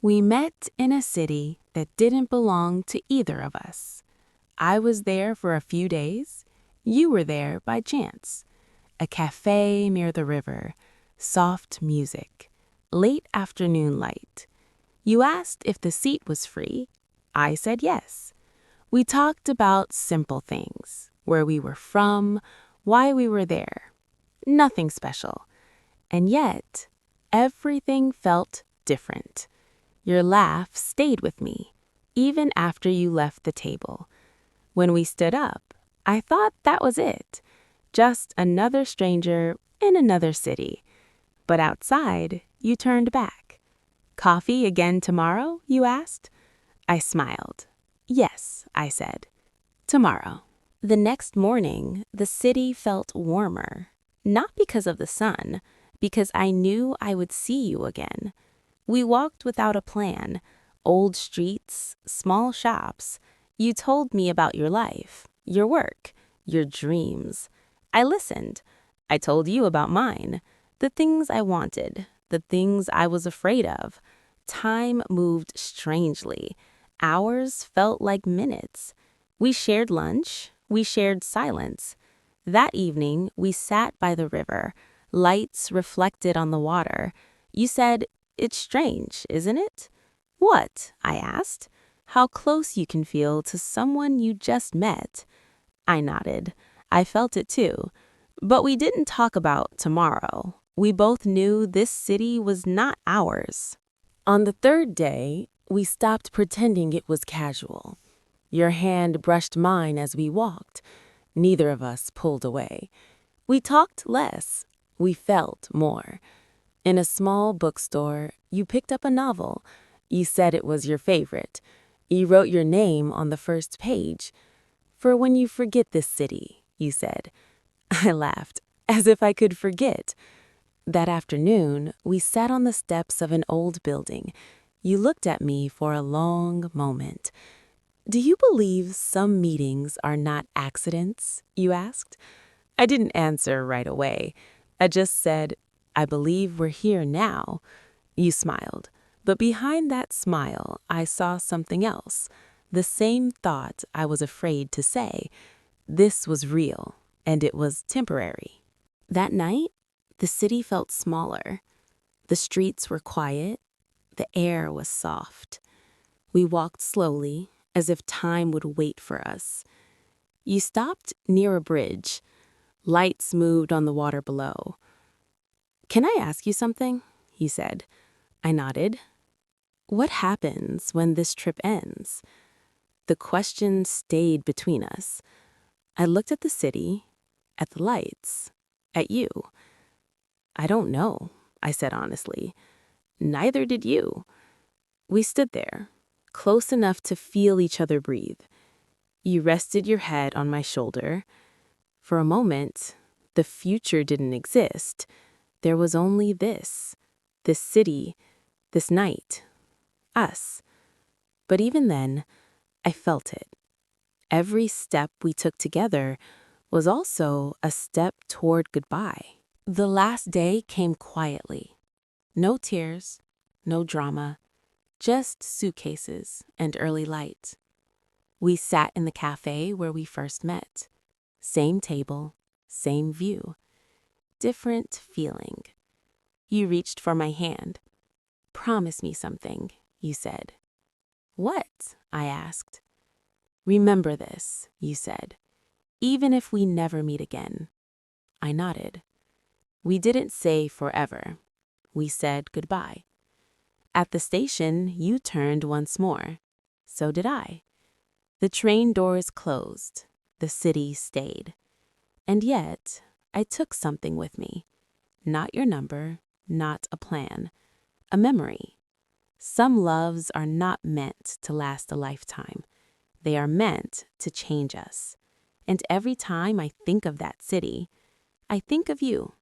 We met in a city that didn't belong to either of us. I was there for a few days. You were there by chance. A cafe near the river, soft music, late afternoon light. You asked if the seat was free. I said yes. We talked about simple things, where we were from, why we were there. Nothing special. And yet, everything felt different. Your laugh stayed with me, even after you left the table. When we stood up, I thought that was it. Just another stranger in another city. But outside, you turned back. Coffee again tomorrow, you asked? I smiled. Yes, I said. Tomorrow. The next morning, the city felt warmer. Not because of the sun, because I knew I would see you again. We walked without a plan. Old streets, small shops. You told me about your life, your work, your dreams. I listened. I told you about mine, the things I wanted, the things I was afraid of. Time moved strangely. Hours felt like minutes. We shared lunch. We shared silence. That evening, we sat by the river. Lights reflected on the water. You said, "It's strange, isn't it?" "What?" I asked. "How close you can feel to someone you just met." I nodded. I felt it too. But we didn't talk about tomorrow. We both knew this city was not ours. On the third day, we stopped pretending it was casual. Your hand brushed mine as we walked. Neither of us pulled away. We talked less. We felt more. In a small bookstore, you picked up a novel. You said it was your favorite. You wrote your name on the first page. "For when you forget this city," you said. I laughed, as if I could forget. That afternoon, we sat on the steps of an old building. You looked at me for a long moment. "Do you believe some meetings are not accidents?" you asked. I didn't answer right away. I just said, "I believe we're here now." You smiled. But behind that smile, I saw something else. The same thought I was afraid to say. This was real, and it was temporary. That night, the city felt smaller. The streets were quiet. The air was soft. We walked slowly, as if time would wait for us. You stopped near a bridge. Lights moved on the water below. "Can I ask you something?" you said. I nodded. "What happens when this trip ends?" The question stayed between us. I looked at the city, at the lights, at you. "I don't know," I said honestly. Neither did you. We stood there, close enough to feel each other breathe. You rested your head on my shoulder. For a moment, the future didn't exist. There was only this city, this night, us. But even then, I felt it. Every step we took together was also a step toward goodbye. The last day came quietly. No tears, no drama, just suitcases and early light. We sat in the cafe where we first met. Same table, same view. Different feeling. You reached for my hand. "Promise me something," you said. "What?" I asked. "Remember this," you said, "even if we never meet again." I nodded. We didn't say forever. We said goodbye. At the station, you turned once more. So did I. The train doors closed. The city stayed. And yet, I took something with me. Not your number, not a plan. A memory. Some loves are not meant to last a lifetime. They are meant to change us. And every time I think of that city, I think of you.